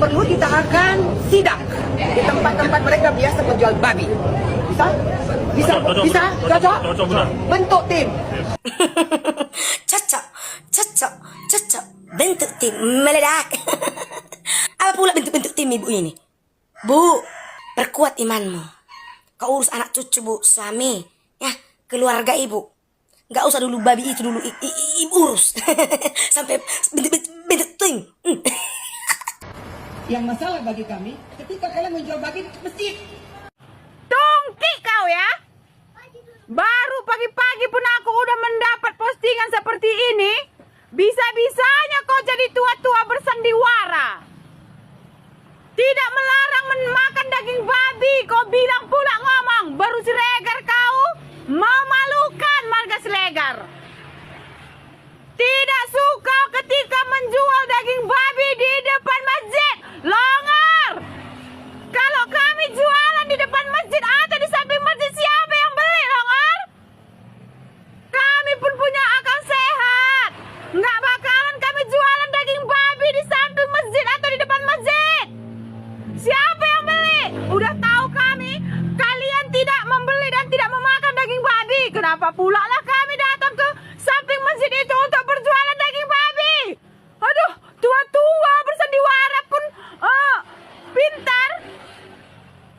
perlu kita akan sidak di tempat-tempat mereka biasa menjual babi. Bisa? Bisa? Bisa? Cocok? Bentuk tim. Cocok, cocok, cocok. Bentuk tim meledak. Apa pula bentuk-bentuk tim ibu ini? Bu, perkuat imanmu. Kau urus anak cucu, Bu, suami, ya, keluarga ibu. Gak usah dulu babi itu dulu ibu urus. Sampai bentuk tim. Yang masalah bagi kami, ketika kalian menjual babi di masjid. Tungki kau ya. Baru pagi-pagi pun aku udah mendapat postingan seperti ini. Bisa-bisanya kau jadi tua-tua bersandiwara. Tidak melarang makan daging babi. Kau bilang pula ngomong. Baru Siregar kau. Memalukan marga Siregar. Tidak suka ketika menjual daging babi di depan masjid. Longor. Kalau kami jualan di depan masjid atau di samping masjid, siapa yang beli, Longor? Kami pun punya akal sehat. Nggak bakalan kami jualan daging babi di samping masjid atau di depan masjid. Siapa yang beli? Udah tahu kami, kalian tidak membeli dan tidak memakan daging babi. Kenapa pula lah kami datang ke samping masjid itu untuk berjualan daging babi? Aduh, tua-tua bersandiwara pun pintar.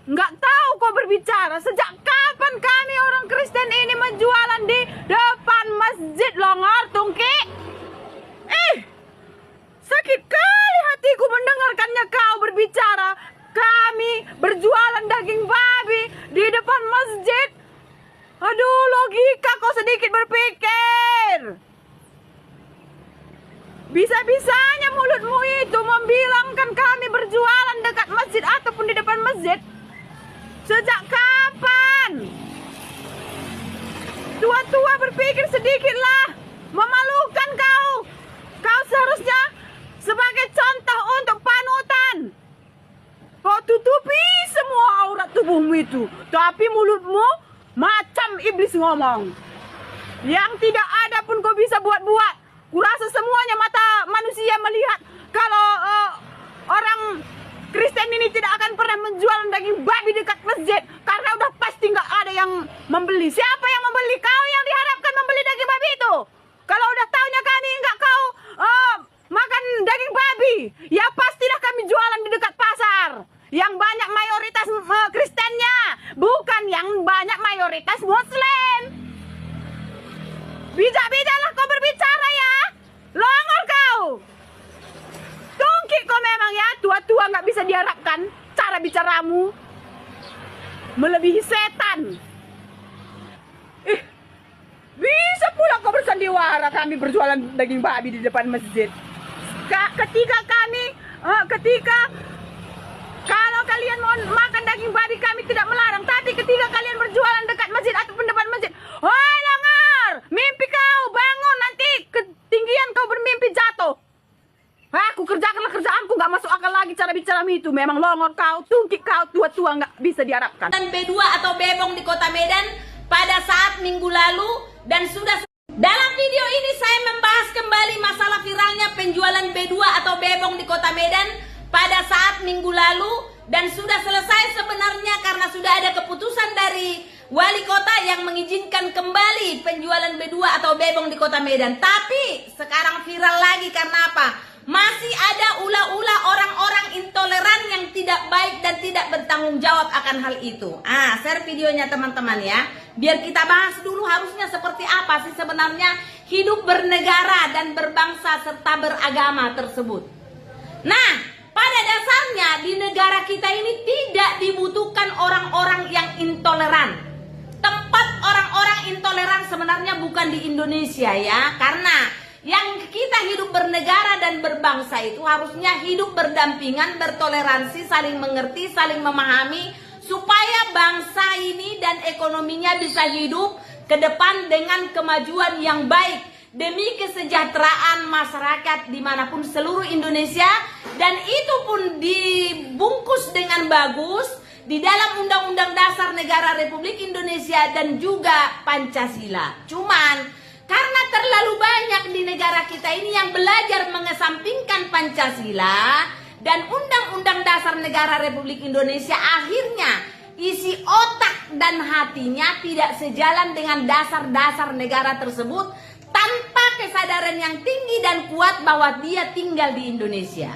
Nggak tahu kau berbicara. Sejak kapan kami orang Kristen ini menjualan di depan masjid, Longor, Tungki? Sakit kali hatiku mendengarkannya kau berbicara. Kami berjualan daging babi di depan masjid. Aduh, logika kau sedikit berpikir. Bisa-bisanya mulutmu itu membilangkan kami berjualan dekat masjid ataupun di depan masjid. Sejak kapan? Tua-tua berpikir sedikitlah. Memalukan kau. Kau seharusnya sebagai contoh untuk panutan. Kau tutupi semua aurat tubuhmu itu. Tapi mulutmu macam iblis ngomong. Yang tidak ada pun kau bisa buat-buat. Kurasa semuanya mata manusia melihat kalau orang Kristen ini tidak akan pernah menjual daging babi dekat masjid. Karena udah pasti nggak ada yang membeli. Siapa yang membeli? Kau yang diharapkan membeli daging babi itu. Kalau udah tahunya kami nggak kau makan daging babi, ya pastilah kami jualan di dekat pasar. Yang banyak mayoritas Kristennya. Bukan yang banyak mayoritas Muslim. Bijak-bijaklah kau berbicara ya. Longor kau. Tungki kau memang ya. Tua-tua nggak bisa diharapkan. Cara bicaramu melebihi setan. Bisa pula kau bersandiwara kami berjualan daging babi di depan masjid. Ketika kalau kalian mau makan daging babi kami tidak melarang. Tapi ketika kalian berjualan dekat masjid ataupun depan masjid, hoi Longor, mimpi kau bangun, nanti ketinggian kau bermimpi jatuh. Aku kerjakanlah kerjaanku, nggak masuk akal lagi cara bicaramu itu. Memang Longor kau, Tungki kau, tua-tua nggak bisa diharapkan. Dan B2 atau Bebong di Kota Medan pada saat minggu lalu dan sudah. Dalam video ini saya membahas kembali masalah viralnya penjualan B2 atau Bebong di Kota Medan pada saat minggu lalu dan sudah selesai sebenarnya karena sudah ada keputusan dari wali kota yang mengizinkan kembali penjualan B2 atau Bebong di Kota Medan. Tapi sekarang viral lagi karena apa? Masih ada ulah-ulah orang-orang intoleran yang tidak baik dan tidak bertanggung jawab akan hal itu. Share videonya teman-teman ya. Biar kita bahas dulu harusnya seperti apa sih sebenarnya hidup bernegara dan berbangsa serta beragama tersebut. Nah, pada dasarnya di negara kita ini tidak dibutuhkan orang-orang yang intoleran. Tempat orang-orang intoleran sebenarnya bukan di Indonesia ya. Karena yang kita hidup bernegara dan berbangsa itu harusnya hidup berdampingan, bertoleransi, saling mengerti, saling memahami, supaya bangsa ini dan ekonominya bisa hidup ke depan dengan kemajuan yang baik demi kesejahteraan masyarakat dimanapun seluruh Indonesia. Dan itu pun dibungkus dengan bagus di dalam Undang-Undang Dasar Negara Republik Indonesia dan juga Pancasila. Cuman karena terlalu banyak di negara kita ini yang belajar mengesampingkan Pancasila dan Undang-Undang Dasar Negara Republik Indonesia, akhirnya isi otak dan hatinya tidak sejalan dengan dasar-dasar negara tersebut tanpa kesadaran yang tinggi dan kuat bahwa dia tinggal di Indonesia.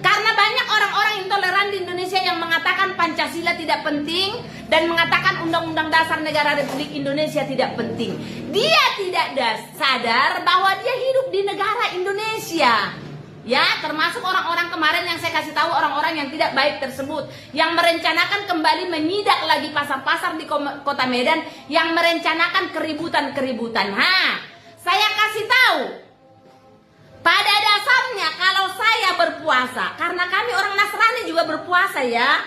Karena banyak orang-orang intoleran di Indonesia yang mengatakan Pancasila tidak penting dan mengatakan Undang-Undang Dasar Negara Republik Indonesia tidak penting. Dia tidak sadar bahwa dia hidup di negara Indonesia. Ya, termasuk orang-orang kemarin yang saya kasih tahu, orang-orang yang tidak baik tersebut, yang merencanakan kembali menyidak lagi pasar-pasar di kota Medan, yang merencanakan keributan-keributan. Saya kasih tahu, pada dasarnya kalau saya berpuasa, karena kami orang Nasrani juga berpuasa ya,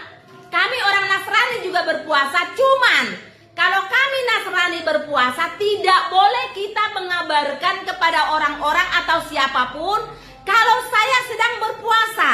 kami orang Nasrani juga berpuasa, cuman kalau kami Nasrani berpuasa, tidak boleh kita mengabarkan kepada orang-orang atau siapapun kalau saya sedang berpuasa.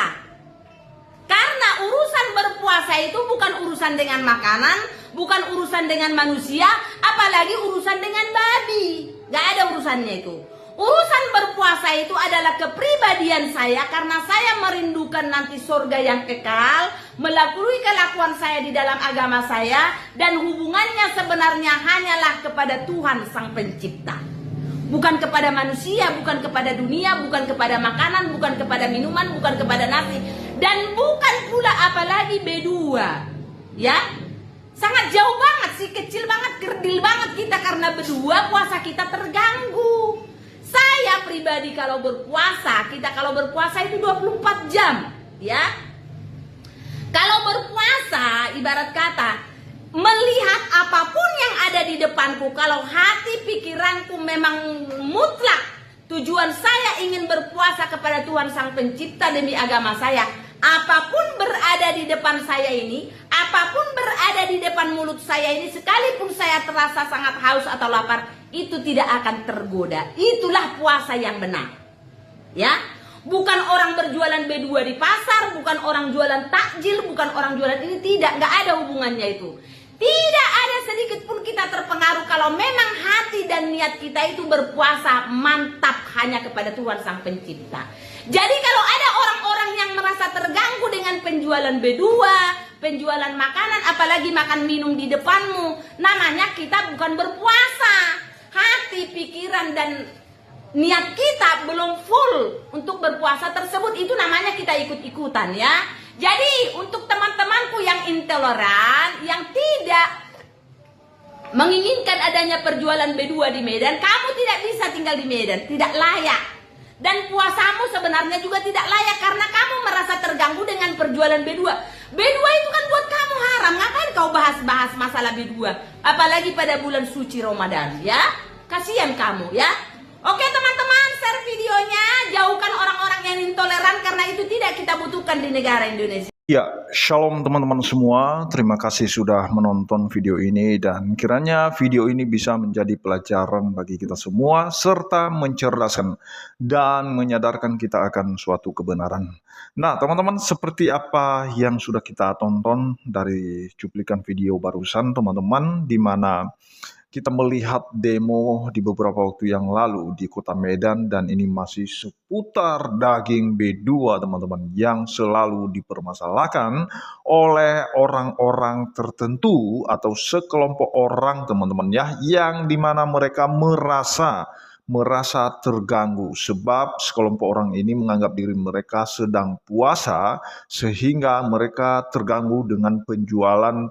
Karena urusan berpuasa itu bukan urusan dengan makanan, bukan urusan dengan manusia, apalagi urusan dengan babi. Gak ada urusannya itu. Urusan berpuasa itu adalah kepribadian saya, karena saya merindukan nanti surga yang kekal, melalui kelakuan saya di dalam agama saya, dan hubungannya sebenarnya hanyalah kepada Tuhan Sang Pencipta. Bukan kepada manusia, bukan kepada dunia, bukan kepada makanan, bukan kepada minuman, bukan kepada nasi, dan bukan pula apalagi B2. Ya, sangat jauh banget sih, kecil banget, kerdil banget kita karena berdua puasa kita terganggu. Saya pribadi kalau berpuasa, kita kalau berpuasa itu 24 jam, ya. Kalau berpuasa ibarat kata melihat apapun yang ada di depanku, kalau hati pikiranku memang mutlak tujuan saya ingin berpuasa kepada Tuhan Sang Pencipta demi agama saya, apapun berada di depan saya ini, apapun berada di depan mulut saya ini, sekalipun saya terasa sangat haus atau lapar, itu tidak akan tergoda. Itulah puasa yang benar. Ya, bukan orang berjualan B2 di pasar, bukan orang jualan takjil, bukan orang jualan ini, tidak, nggak ada hubungannya itu. Tidak ada sedikit pun kita terpengaruh kalau memang hati dan niat kita itu berpuasa mantap hanya kepada Tuhan Sang Pencipta. Jadi kalau ada orang-orang yang merasa terganggu dengan penjualan B2, penjualan makanan, apalagi makan minum di depanmu, namanya kita bukan berpuasa. Hati, pikiran, dan niat kita belum full untuk berpuasa tersebut, itu namanya kita ikut-ikutan ya. Jadi untuk teman-temanku yang intoleran, yang tidak menginginkan adanya perjualan B2 di Medan, kamu tidak bisa tinggal di Medan, tidak layak. Dan puasamu sebenarnya juga tidak layak karena kamu merasa terganggu dengan perjualan B2. B2 itu kan buat kamu haram, ngapain kau bahas-bahas masalah B2? Apalagi pada bulan suci Ramadan, ya? Kasihan kamu, ya? Oke teman-teman, share videonya, jauhkan orang-orang yang intoleran karena itu tidak kita butuhkan di negara Indonesia. Ya, shalom teman-teman semua. Terima kasih sudah menonton video ini dan kiranya video ini bisa menjadi pelajaran bagi kita semua serta mencerdaskan dan menyadarkan kita akan suatu kebenaran. Nah, teman-teman, seperti apa yang sudah kita tonton dari cuplikan video barusan teman-teman, di mana kita melihat demo di beberapa waktu yang lalu di kota Medan, dan ini masih seputar daging B2 teman-teman, yang selalu dipermasalahkan oleh orang-orang tertentu atau sekelompok orang teman-teman ya, yang dimana mereka merasa terganggu sebab sekelompok orang ini menganggap diri mereka sedang puasa sehingga mereka terganggu dengan penjualan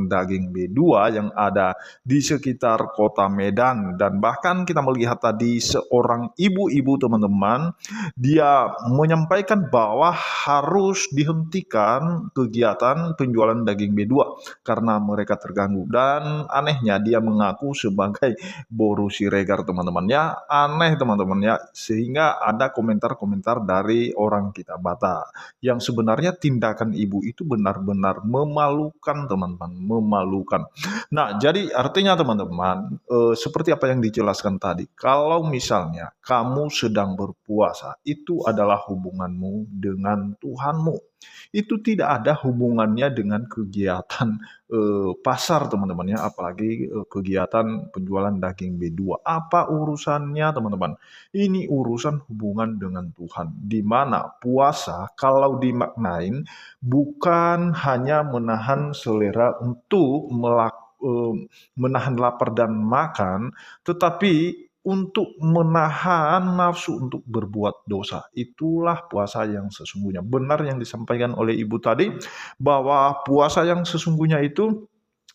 daging B2 yang ada di sekitar kota Medan. Dan bahkan kita melihat tadi seorang ibu-ibu teman-teman, dia menyampaikan bahwa harus dihentikan kegiatan penjualan daging B2 karena mereka terganggu. Dan anehnya dia mengaku sebagai Boru Siregar teman-teman ya. Aneh teman-teman ya, sehingga ada komentar-komentar dari orang kita Bata yang sebenarnya tindakan ibu itu benar-benar memalukan teman-teman, memalukan. Nah, jadi artinya teman-teman, seperti apa yang dijelaskan tadi, kalau misalnya kamu sedang berpuasa, itu adalah hubunganmu dengan Tuhanmu. Itu tidak ada hubungannya dengan kegiatan pasar teman-teman ya, apalagi kegiatan penjualan daging B2. Apa urusannya teman-teman? Ini urusan hubungan dengan Tuhan, di mana puasa kalau dimaknain bukan hanya menahan selera untuk menahan lapar dan makan, tetapi untuk menahan nafsu untuk berbuat dosa. Itulah puasa yang sesungguhnya. Benar yang disampaikan oleh Ibu tadi, bahwa puasa yang sesungguhnya itu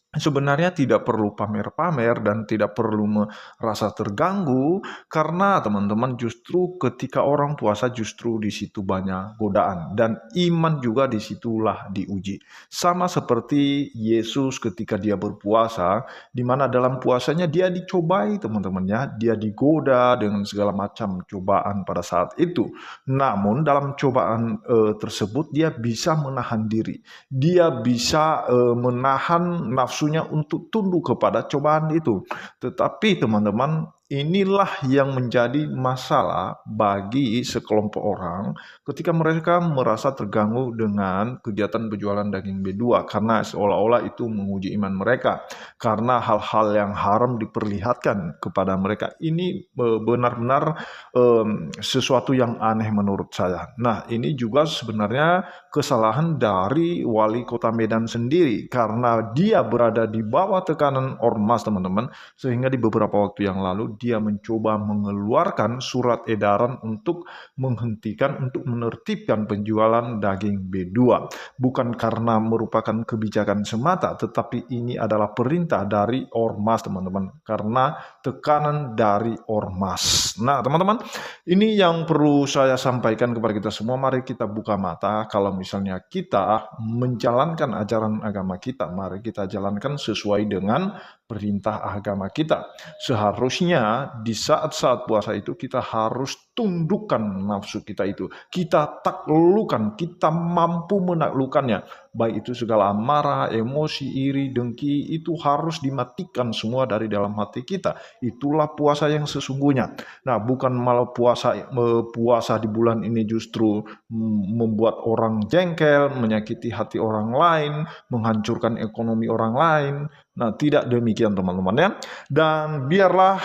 sebenarnya tidak perlu pamer-pamer dan tidak perlu merasa terganggu, karena teman-teman justru ketika orang puasa justru di situ banyak godaan dan iman juga disitulah diuji. Sama seperti Yesus ketika dia berpuasa, di mana dalam puasanya dia dicobai teman-teman ya, dia digoda dengan segala macam cobaan pada saat itu. Namun dalam cobaan tersebut dia bisa menahan diri, dia bisa menahan nafsunya untuk tunduk kepada cobaan itu. Tetapi teman-teman, inilah yang menjadi masalah bagi sekelompok orang ketika mereka merasa terganggu dengan kegiatan penjualan daging B2, karena seolah-olah itu menguji iman mereka, karena hal-hal yang haram diperlihatkan kepada mereka. Ini benar-benar sesuatu yang aneh menurut saya. Nah, ini juga sebenarnya kesalahan dari wali kota Medan sendiri, karena dia berada di bawah tekanan ormas teman-teman, sehingga di beberapa waktu yang lalu dia mencoba mengeluarkan surat edaran untuk menghentikan, untuk menertibkan penjualan daging B2. Bukan karena merupakan kebijakan semata, tetapi ini adalah perintah dari ormas teman-teman, karena tekanan dari ormas. Nah teman-teman, ini yang perlu saya sampaikan kepada kita semua. Mari kita buka mata. Kalau misalnya kita menjalankan ajaran agama kita, mari kita jalankan sesuai dengan perintah agama kita. Seharusnya di saat-saat puasa itu kita harus tundukkan nafsu kita itu. Kita taklukkan, kita mampu menaklukkannya. Baik itu segala amarah, emosi, iri, dengki, itu harus dimatikan semua dari dalam hati kita. Itulah puasa yang sesungguhnya. Nah, bukan malah puasa di bulan ini justru membuat orang jengkel, menyakiti hati orang lain, menghancurkan ekonomi orang lain. Nah, tidak demikian teman-teman ya. Dan biarlah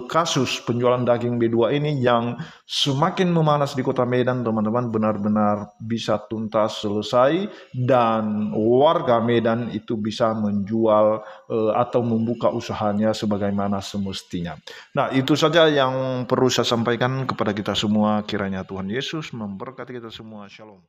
kasus penjualan daging B2 ini yang semakin memanas di kota Medan teman-teman benar-benar bisa tuntas selesai, dan warga Medan itu bisa menjual atau membuka usahanya sebagaimana semestinya. Nah, itu saja yang perlu saya sampaikan kepada kita semua. Kiranya Tuhan Yesus memberkati kita semua. Shalom.